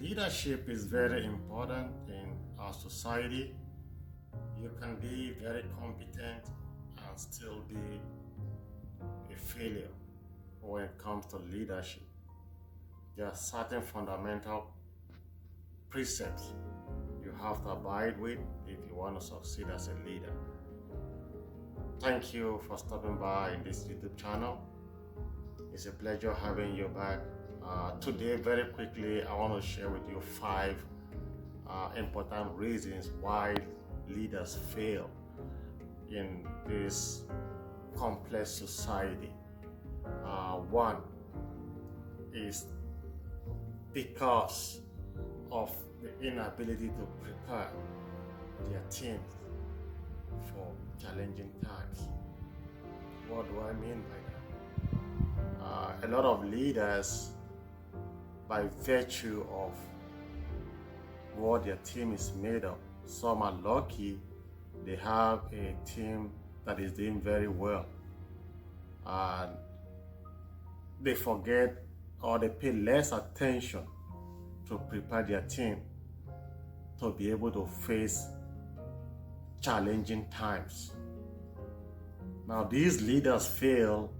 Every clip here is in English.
Leadership is very important in our society. You can be very competent and still be a failure when it comes to leadership. There are certain fundamental precepts you have to abide with if you want to succeed as a leader. Thank you for stopping by in this YouTube channel. It's a pleasure having you back. Today, very quickly, I want to share with you 5 important reasons why leaders fail in this complex society. One is because of the inability to prepare their teams for challenging times. What do I mean by that? A lot of leaders, by virtue of what their team is made of, some are lucky they have a team that is doing very well, and they forget or they pay less attention to prepare their team to be able to face challenging times. Now, these leaders fail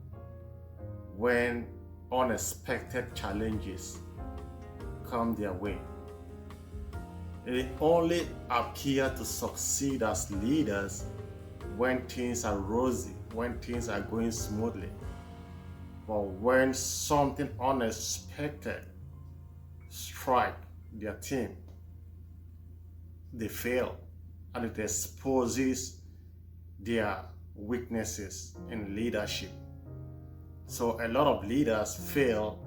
when unexpected challenges come their way. They only appear to succeed as leaders when things are rosy, when things are going smoothly. But when something unexpected strikes their team, they fail, and it exposes their weaknesses in leadership. So a lot of leaders fail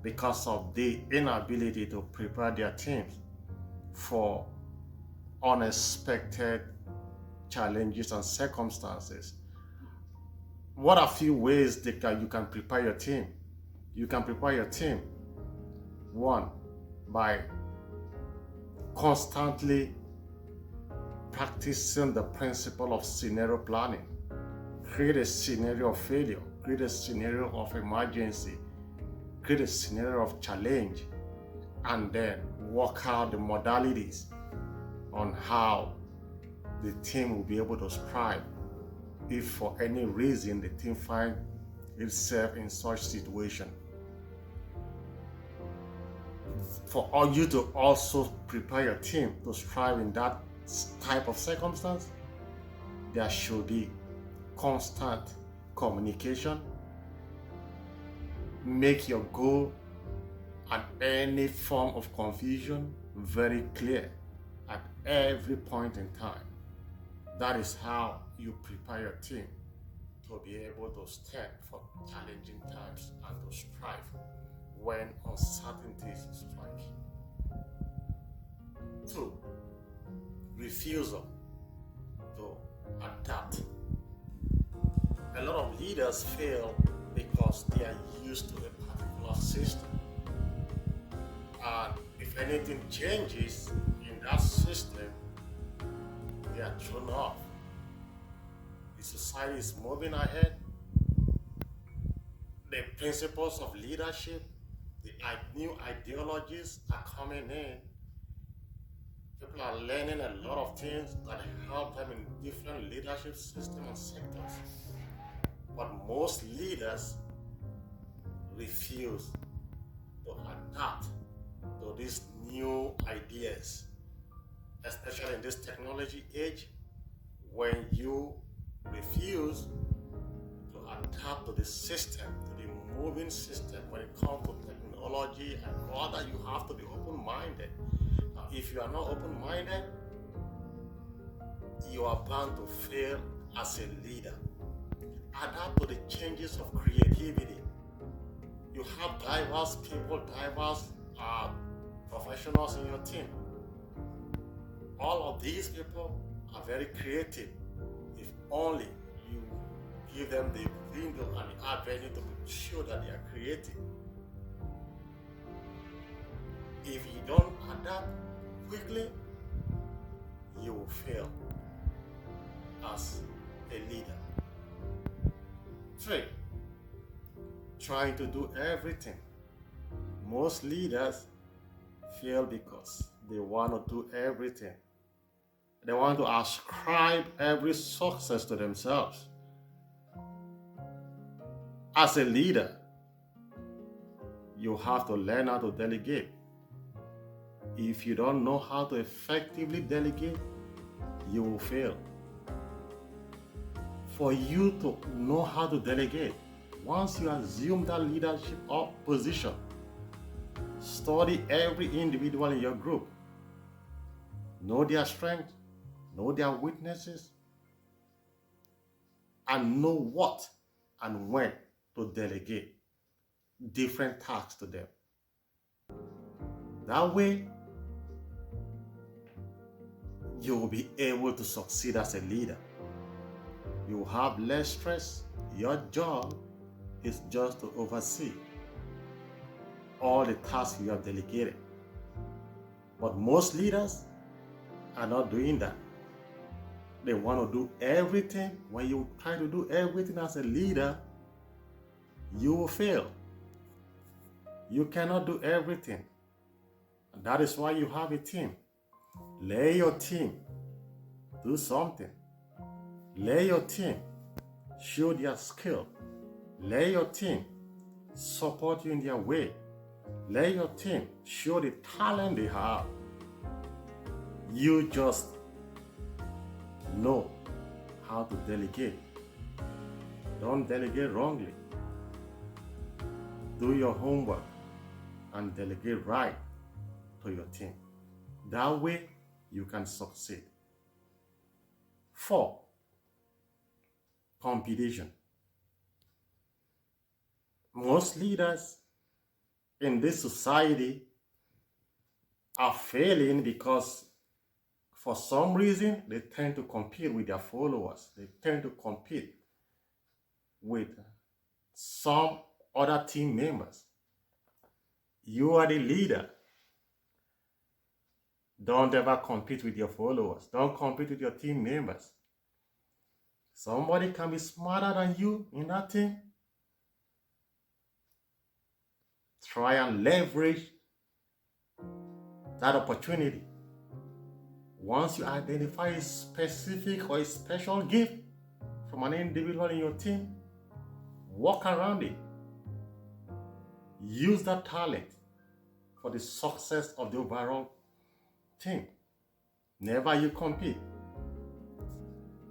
because of the inability to prepare their teams for unexpected challenges and circumstances. What are few ways that you can prepare your team? You can prepare your team, one, by constantly practicing the principle of scenario planning. Create a scenario of failure, create a scenario of emergency, create a scenario of challenge, and then work out the modalities on how the team will be able to strive if for any reason the team finds itself in such situation. For you to also prepare your team to strive in that type of circumstance, there should be constant communication. Make your goal and any form of confusion very clear at every point in time. That is how you prepare your team to be able to stand for challenging times and to strive when uncertainties strike. 2, refusal to adapt. A lot of leaders fail because they are used to a particular system, and if anything changes in that system, they are thrown off. The society is moving ahead. The principles of leadership, the new ideologies are coming in. People are learning a lot of things that help them in different leadership systems and sectors. But most leaders refuse to adapt to these new ideas, especially in this technology age. When you refuse to adapt to the system, to the moving system, when it comes to technology and all that, you have to be open-minded. Now, if you are not open-minded, you are bound to fail as a leader. Adapt to the changes of creativity. You have diverse people, diverse professionals in your team. All of these people are very creative. If only you give them the window and the avenue to show that they are creative. If you don't adapt quickly, you will fail as a leader. 3, trying to do everything. Most leaders fail because they want to do everything. They want to ascribe every success to themselves. As a leader, you have to learn how to delegate. If you don't know how to effectively delegate, you will fail. For you to know how to delegate, once you assume that leadership position, study every individual in your group. Know their strengths, know their weaknesses, and know what and when to delegate different tasks to them. That way, you will be able to succeed as a leader. You will have less stress. Your job is just to oversee all the tasks you have delegated. But most leaders are not doing that. They want to do everything. When you try to do everything as a leader, you will fail. You cannot do everything. And that is why you have a team. Let your team do something. Let your team show their skill. Let your team support you in their way. Let your team show the talent they have. You just know how to delegate. Don't delegate wrongly. Do your homework and delegate right to your team. That way, you can succeed. 4, competition. Most leaders in this society are failing because for some reason they tend to compete with their followers. They tend to compete with some other team members. You are the leader. Don't ever compete with your followers. Don't compete with your team members. Somebody can be smarter than you in that team. Try and leverage that opportunity. Once you identify a specific or a special gift from an individual in your team, work around it. Use that talent for the success of the overall team. Never you compete.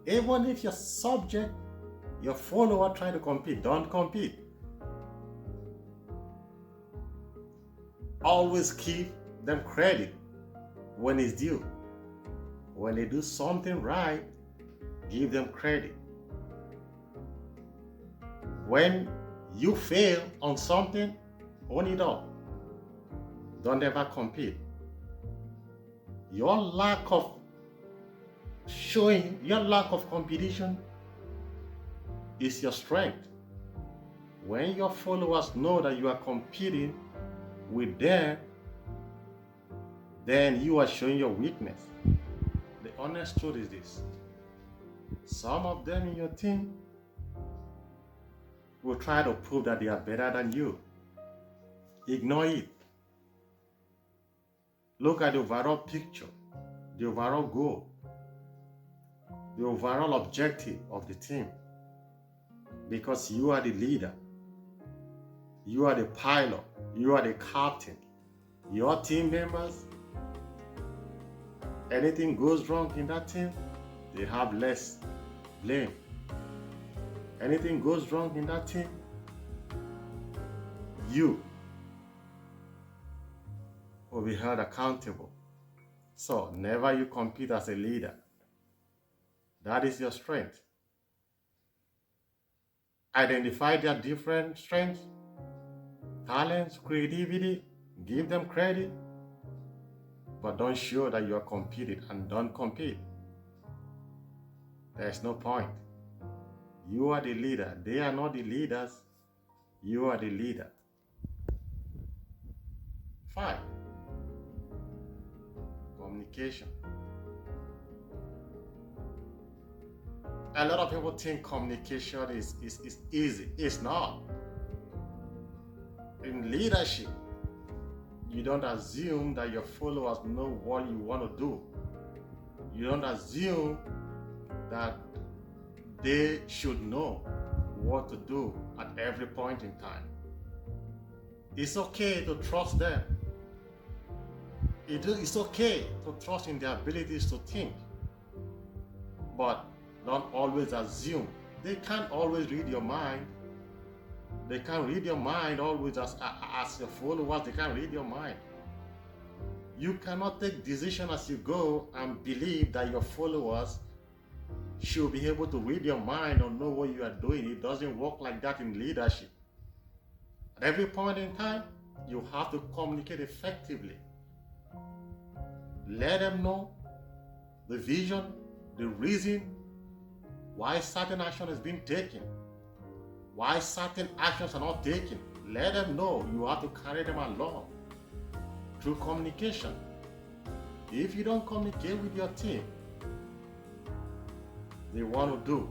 Even if your subject, your follower try to compete, don't compete. Always give them credit when it's due. When they do something right, give them credit. When you fail on something, own it up. Don't ever compete. Your lack of competition is your strength. When your followers know that you are competing with them, then you are showing your weakness. The honest truth is this: some of them in your team will try to prove that they are better than you. Ignore it. Look at the overall picture, the overall goal, the overall objective of the team. Because you are the leader, you are the pilot, you are the captain. Your team members, anything goes wrong in that team, they have less blame. Anything goes wrong in that team, you will be held accountable. So never you compete as a leader. That is your strength. Identify their different strengths, talents, creativity, give them credit, but don't show that you are competing, and don't compete. There's no point. You are the leader. They are not the leaders. You are the leader. 5, communication. A lot of people think communication is easy. It's not. In leadership, You don't assume that your followers know what you want to do. You don't assume that they should know what to do at every point in time. It's okay to trust them. It's okay to trust in their abilities to think. But don't always assume. They can't always read your mind. They can't read your mind always as your followers. They can't read your mind. You cannot take decision as you go and believe that your followers should be able to read your mind or know what you are doing. It doesn't work like that in leadership. At every point in time, you have to communicate effectively. Let them know the vision, the reason why certain action is being taken, why certain actions are not taken. Let them know. You have to carry them along through communication. If you don't communicate with your team, they want to do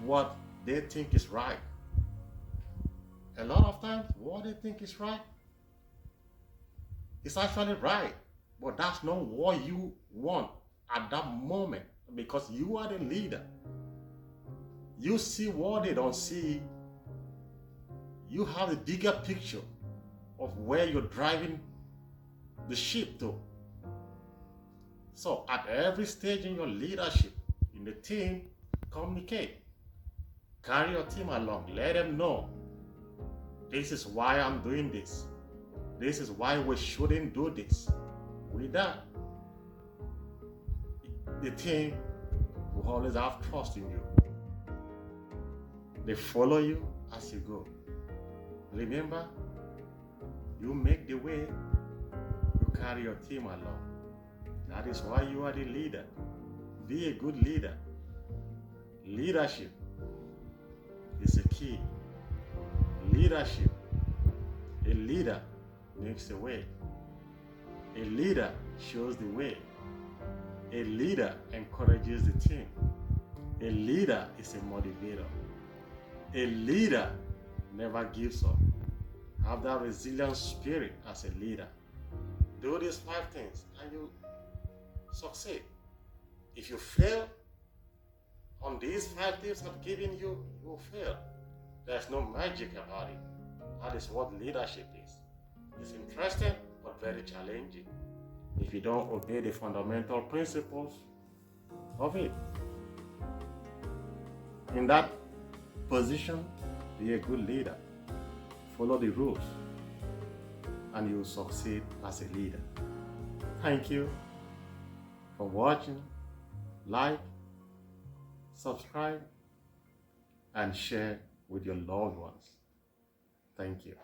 what they think is right. A lot of times, what they think is right is actually right, but that's not what you want at that moment, because you are the leader. You see what they don't see. You have the bigger picture of where you're driving the ship to. So at every stage in your leadership, in the team, communicate. Carry your team along. Let them know, this is why I'm doing this. This is why we shouldn't do this. With that, the team will always have trust in you. They follow you as you go. Remember, you make the way, you carry your team along. That is why you are the leader. Be a good leader. Leadership is a key. Leadership. A leader makes the way. A leader shows the way. A leader encourages the team. A leader is a motivator. A leader never gives up. Have that resilient spirit as a leader. Do these 5 things and you succeed. If you fail on these 5 tips I've given you, you will fail. There's no magic about it. That is what leadership is. It's interesting but very challenging if you don't obey the fundamental principles of it. In that position, be a good leader. Follow the rules and you will succeed as a leader. Thank you for watching. Like, subscribe, and share with your loved ones. Thank you.